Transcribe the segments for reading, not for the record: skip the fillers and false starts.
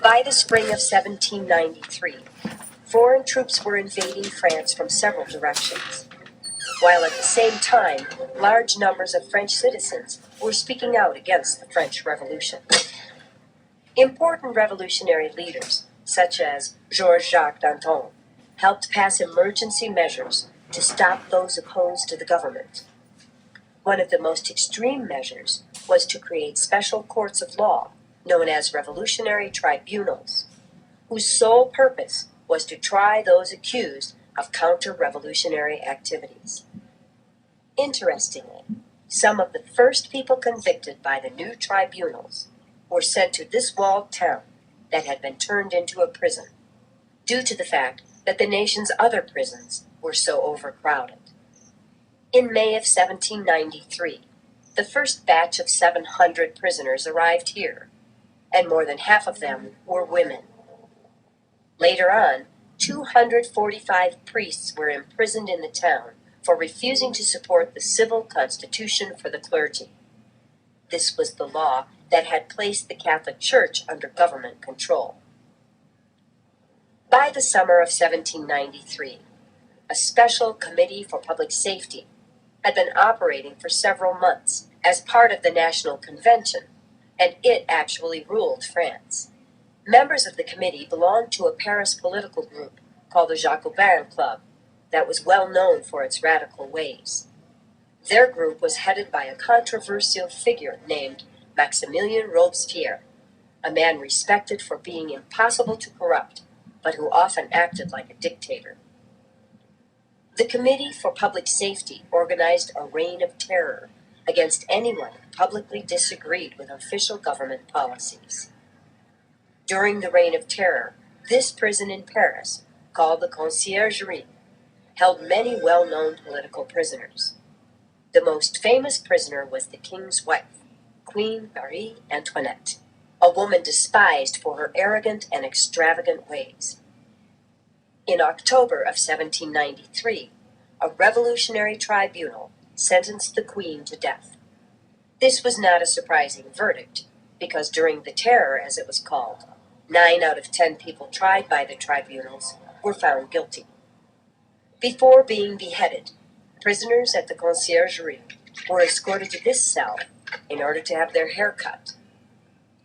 By the spring of 1793, foreign troops were invading France from several directions, while at the same time, large numbers of French citizens were speaking out against the French Revolution. Important revolutionary leaders, such as Georges-Jacques Danton, helped pass emergency measures to stop those opposed to the government. One of the most extreme measures was to create special courts of law, known as revolutionary tribunals, whose sole purpose was to try those accused of counter-revolutionary activities. Interestingly, some of the first people convicted by the new tribunals were sent to this walled town that had been turned into a prison, due to the fact that the nation's other prisons were so overcrowded. In May of 1793, the first batch of 700 prisoners arrived here, and more than half of them were women. Later on, 245 priests were imprisoned in the town for refusing to support the civil constitution for the clergy. This was the law that had placed the Catholic Church under government control. By the summer of 1793, a special committee for public safety had been operating for several months as part of the National Convention, and it actually ruled France. Members of the committee belonged to a Paris political group called the Jacobin Club that was well known for its radical ways. Their group was headed by a controversial figure named Maximilien Robespierre, a man respected for being impossible to corrupt, but who often acted like a dictator. The Committee for Public Safety organized a reign of terror against anyone who publicly disagreed with official government policies. During the Reign of Terror, this prison in Paris, called the Conciergerie, held many well-known political prisoners. The most famous prisoner was the king's wife, Queen Marie Antoinette, a woman despised for her arrogant and extravagant ways. In October of 1793, a revolutionary tribunal sentenced the queen to death. This was not a surprising verdict, because during the Terror, as it was called, 9 out of 10 people tried by the tribunals were found guilty. Before being beheaded, prisoners at the Conciergerie were escorted to this cell in order to have their hair cut,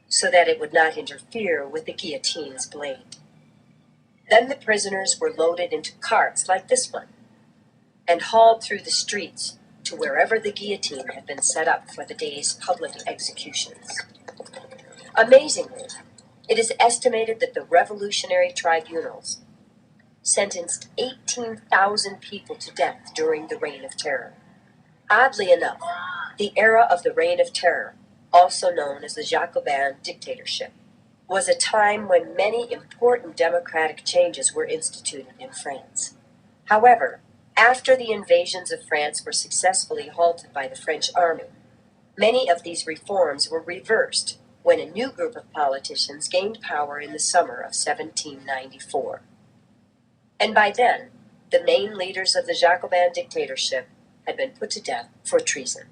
so that it would not interfere with the guillotine's blade. Then the prisoners were loaded into carts like this one, and hauled through the streets to wherever the guillotine had been set up for the day's public executions. Amazingly, it is estimated that the revolutionary tribunals sentenced 18,000 people to death during the Reign of Terror. Oddly enough, the era of the Reign of Terror, also known as the Jacobin dictatorship, was a time when many important democratic changes were instituted in France. However, after the invasions of France were successfully halted by the French army, many of these reforms were reversed when a new group of politicians gained power in the summer of 1794. And by then, the main leaders of the Jacobin dictatorship had been put to death for treason.